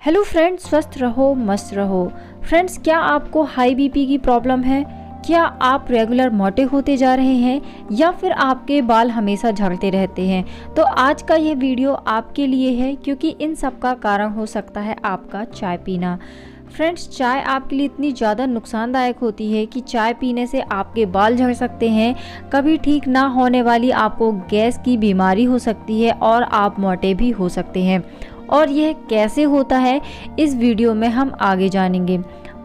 Hello friends, स्वस्थ रहो, मस्त रहो। फ्रेंड्स, क्या आपको हाई बीपी की प्रॉब्लम है? क्या आप रेगुलर मोटे होते जा रहे हैं या फिर आपके बाल हमेशा झड़ते रहते हैं? तो आज का ये वीडियो आपके लिए है, क्योंकि इन सब का कारण हो सकता है आपका चाय पीना। फ्रेंड्स, चाय आपके लिए इतनी ज़्यादा नुकसानदायक होती है कि चाय पीने से आपके बाल झड़ सकते हैं, कभी ठीक ना होने वाली आपको गैस की बीमारी हो सकती है और आप मोटे भी हो सकते हैं। और यह कैसे होता है, इस वीडियो में हम आगे जानेंगे।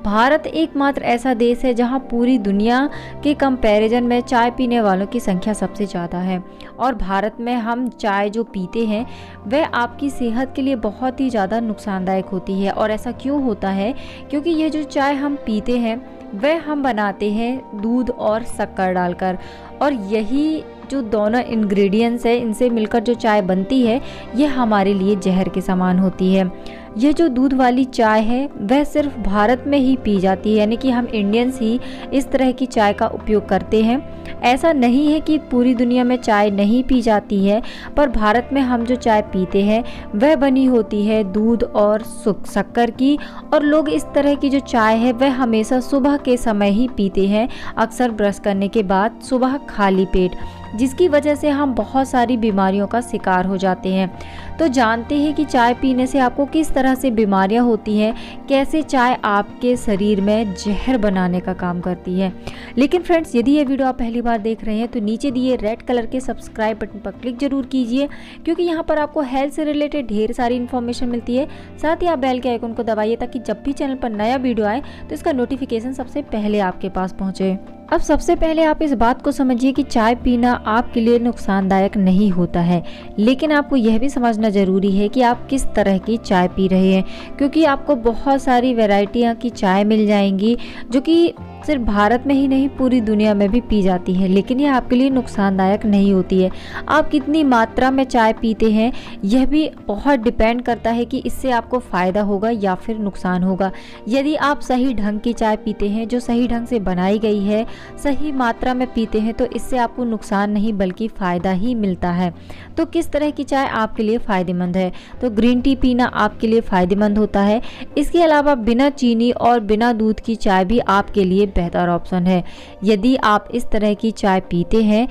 भारत एकमात्र ऐसा देश है जहां पूरी दुनिया के कंपैरिजन में चाय पीने वालों की संख्या सबसे ज़्यादा है। और भारत में हम चाय जो पीते हैं वह आपकी सेहत के लिए बहुत ही ज़्यादा नुकसानदायक होती है। और ऐसा क्यों होता है? क्योंकि ये जो चाय हम पीते हैं वह हम बनाते हैं दूध और शक्कर डालकर, और यही जो दोनों इंग्रेडिएंट्स है इनसे मिलकर जो चाय बनती है यह हमारे लिए जहर के समान होती है। यह जो दूध वाली चाय है वह सिर्फ भारत में ही पी जाती है, यानी कि हम इंडियंस ही इस तरह की चाय का उपयोग करते हैं। ऐसा नहीं है कि पूरी दुनिया में चाय नहीं पी जाती है, पर भारत में हम जो चाय पीते हैं वह बनी होती है दूध और शक्कर की। और लोग इस तरह की जो चाय है वह हमेशा सुबह के समय ही पीते हैं, अक्सर ब्रश करने के बाद सुबह खाली पेट, जिसकी वजह से हम बहुत सारी बीमारियों का शिकार हो जाते हैं। तो जानते हैं कि चाय पीने से आपको किस तरह से बीमारियां होती हैं, कैसे चाय आपके शरीर में जहर बनाने का काम करती है। लेकिन फ्रेंड्स, यदि ये वीडियो आप पहली बार देख रहे हैं तो नीचे दिए रेड कलर के सब्सक्राइब बटन पर क्लिक जरूर कीजिए, क्योंकि यहाँ पर आपको हेल्थ से रिलेटेड ढेर सारी इन्फॉर्मेशन मिलती है। साथ ही आप बेल के आइकन को दबाइए ताकि जब भी चैनल पर नया वीडियो आए तो इसका नोटिफिकेशन सबसे पहले आपके पास पहुँचे। अब सबसे पहले आप इस बात को समझिए कि चाय पीना आपके लिए नुकसानदायक नहीं होता है, लेकिन आपको यह भी समझना ज़रूरी है कि आप किस तरह की चाय पी रहे हैं, क्योंकि आपको बहुत सारी वैरायटियां की चाय मिल जाएंगी जो कि सिर्फ भारत में ही नहीं पूरी दुनिया में भी पी जाती है, लेकिन यह आपके लिए नुकसानदायक नहीं होती है। आप कितनी मात्रा में चाय पीते हैं यह भी बहुत डिपेंड करता है कि इससे आपको फ़ायदा होगा या फिर नुकसान होगा। यदि आप सही ढंग की चाय पीते हैं जो सही ढंग से बनाई गई है, सही मात्रा में पीते हैं, तो इससे आपको नुकसान नहीं बल्कि फ़ायदा ही मिलता है। तो किस तरह की चाय आपके लिए फ़ायदेमंद है? तो ग्रीन टी पीना आपके लिए फ़ायदेमंद होता है। इसके अलावा बिना चीनी और बिना दूध की चाय भी आपके लिए बेहतर ऑप्शन है। यदि आप इस तरह की चाय पीते हैं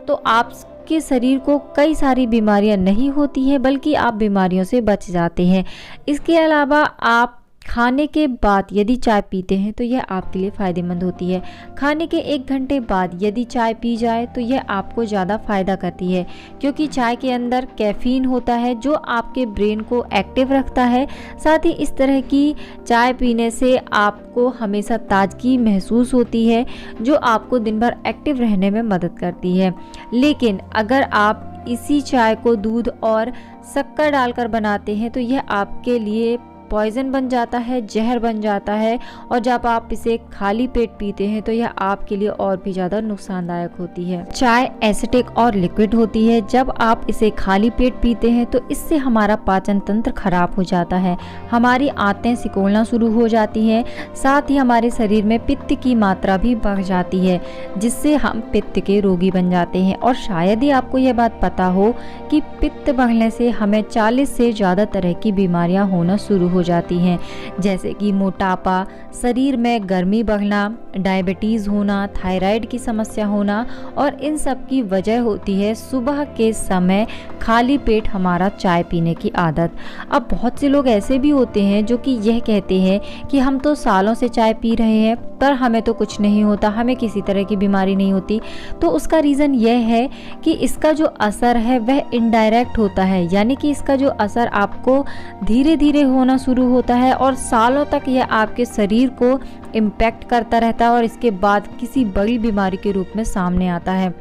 तो आपके शरीर को कई सारी बीमारियां नहीं होती हैं, बल्कि आप बीमारियों से बच जाते हैं। इसके अलावा आप खाने के बाद यदि चाय पीते हैं तो यह आपके लिए फ़ायदेमंद होती है। खाने के 1 घंटे बाद यदि चाय पी जाए तो यह आपको ज़्यादा फ़ायदा करती है, क्योंकि चाय के अंदर कैफ़ीन होता है जो आपके ब्रेन को एक्टिव रखता है। साथ ही इस तरह की चाय पीने से आपको हमेशा ताजगी महसूस होती है, जो आपको दिन भर एक्टिव रहने में मदद करती है। लेकिन अगर आप इसी चाय को दूध और शक्कर डालकर बनाते हैं तो यह आपके लिए पॉइजन बन जाता है, जहर बन जाता है। और जब आप इसे खाली पेट पीते हैं तो यह आपके लिए और भी ज़्यादा नुकसानदायक होती है। चाय एसिडिक और लिक्विड होती है। जब आप इसे खाली पेट पीते हैं तो इससे हमारा पाचन तंत्र खराब हो जाता है, हमारी आंतें सिकुड़ना शुरू हो जाती हैं, साथ ही हमारे शरीर में पित्त की मात्रा भी बढ़ जाती है, जिससे हम पित्त के रोगी बन जाते हैं। और शायद ही आपको यह बात पता हो कि पित्त बढ़ने से हमें 40 से ज़्यादा तरह की बीमारियां होना शुरू हो जाती हैं, जैसे कि मोटापा, शरीर में गर्मी बढ़ना, डायबिटीज़ होना, थायराइड की समस्या होना। और इन सब की वजह होती है सुबह के समय खाली पेट हमारा चाय पीने की आदत। अब बहुत से लोग ऐसे भी होते हैं जो कि यह कहते हैं कि हम तो सालों से चाय पी रहे हैं पर हमें तो कुछ नहीं होता, हमें किसी तरह की बीमारी नहीं होती। तो उसका रीज़न यह है कि इसका जो असर है वह इनडायरेक्ट होता है, यानी कि इसका जो असर आपको धीरे धीरे होना शुरू होता है और सालों तक यह आपके शरीर को इम्पैक्ट करता रहता है और इसके बाद किसी बड़ी बीमारी के रूप में सामने आता है।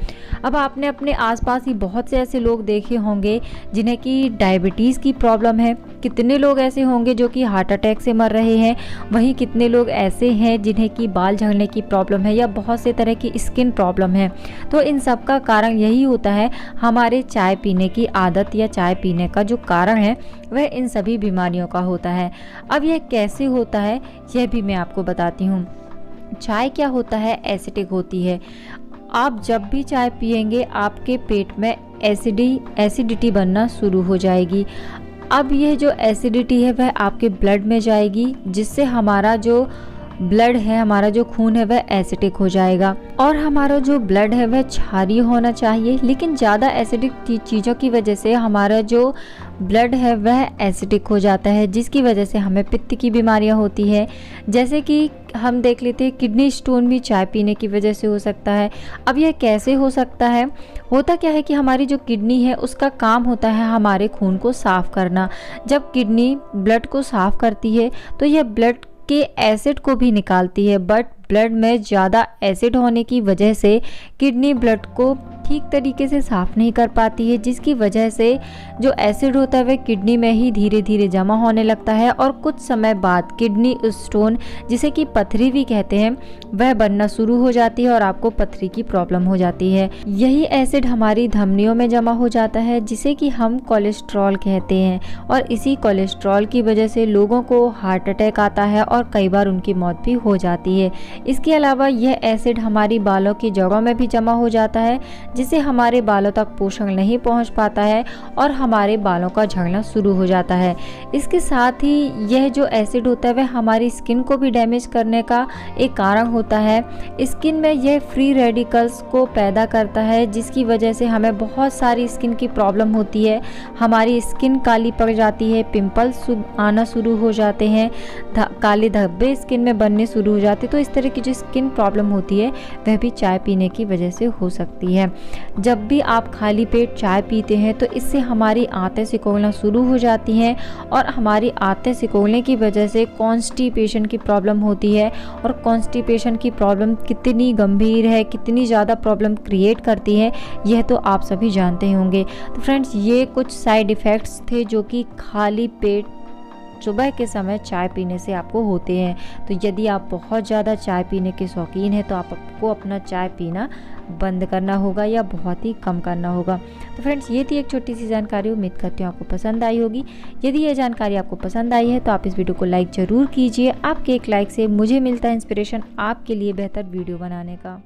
अब आपने अपने आसपास ही बहुत से ऐसे लोग देखे होंगे जिन्हें कि डायबिटीज़ की प्रॉब्लम है। कितने लोग ऐसे होंगे जो कि हार्ट अटैक से मर रहे हैं। वहीं कितने लोग ऐसे हैं जिन्हें कि बाल झड़ने की प्रॉब्लम है या बहुत से तरह की स्किन प्रॉब्लम है। तो इन सब का कारण यही होता है, हमारे चाय पीने की आदत या चाय पीने का जो कारण है वह इन सभी बीमारियों का होता है। अब यह कैसे होता है यह भी मैं आपको बताती हूँ। चाय क्या होता है? एसिडिक होती है। आप जब भी चाय पिएंगे आपके पेट में एसिडिटी बनना शुरू हो जाएगी। अब यह जो एसिडिटी है वह आपके ब्लड में जाएगी, जिससे हमारा जो ब्लड है, हमारा जो खून है वह एसिडिक हो जाएगा। और हमारा जो ब्लड है वह क्षारीय होना चाहिए, लेकिन ज़्यादा एसिडिक चीज़ों की वजह से हमारा जो ब्लड है वह एसिडिक हो जाता है, जिसकी वजह से हमें पित्त की बीमारियां होती है। जैसे कि हम देख लेते हैं किडनी स्टोन भी चाय पीने की वजह से हो सकता है। अब यह कैसे हो सकता है? होता क्या है कि हमारी जो किडनी है उसका काम होता है हमारे खून को साफ़ करना। जब किडनी ब्लड को साफ़ करती है तो यह ब्लड के एसिड को भी निकालती है, बट ब्लड में ज़्यादा एसिड होने की वजह से किडनी ब्लड को ठीक तरीके से साफ़ नहीं कर पाती है, जिसकी वजह से जो एसिड होता है वह किडनी में ही धीरे धीरे जमा होने लगता है और कुछ समय बाद किडनी स्टोन, जिसे कि पथरी भी कहते हैं, वह बनना शुरू हो जाती है और आपको पथरी की प्रॉब्लम हो जाती है। यही एसिड हमारी धमनियों में जमा हो जाता है, जिसे कि हम कोलेस्ट्रॉल कहते हैं, और इसी कोलेस्ट्रॉल की वजह से लोगों को हार्ट अटैक आता है और कई बार उनकी मौत भी हो जाती है। इसके अलावा यह एसिड हमारी बालों की जड़ों में भी जमा हो जाता है, जिससे हमारे बालों तक पोषण नहीं पहुंच पाता है और हमारे बालों का झड़ना शुरू हो जाता है। इसके साथ ही यह जो एसिड होता है वह हमारी स्किन को भी डैमेज करने का एक कारण होता है। स्किन में यह फ्री रेडिकल्स को पैदा करता है, जिसकी वजह से हमें बहुत सारी स्किन की प्रॉब्लम होती है। हमारी स्किन काली पड़ जाती है, पिंपल्स आना शुरू हो जाते हैं, काले धब्बे स्किन में बनने शुरू हो जाते हैं। तो इस तरह की जो स्किन प्रॉब्लम होती है वह भी चाय पीने की वजह से हो सकती है। जब भी आप खाली पेट चाय पीते हैं तो इससे हमारी आंतें सिकुड़ना शुरू हो जाती हैं और हमारी आंतें सिकुड़ने की वजह से कॉन्स्टिपेशन की प्रॉब्लम होती है। और कॉन्स्टिपेशन की प्रॉब्लम कितनी गंभीर है, कितनी ज़्यादा प्रॉब्लम क्रिएट करती है, यह तो आप सभी जानते ही होंगे। तो फ्रेंड्स, ये कुछ साइड इफ़ेक्ट्स थे जो कि खाली पेट सुबह के समय चाय पीने से आपको होते हैं। तो यदि आप बहुत ज़्यादा चाय पीने के शौकीन हैं तो आपको अपना चाय पीना बंद करना होगा या बहुत ही कम करना होगा। तो फ्रेंड्स, ये थी एक छोटी सी जानकारी। उम्मीद करती हूँ आपको पसंद आई होगी। यदि ये जानकारी आपको पसंद आई है तो आप इस वीडियो को लाइक ज़रूर कीजिए। आपके एक लाइक से मुझे मिलता है इंस्पिरेशन आपके लिए बेहतर वीडियो बनाने का।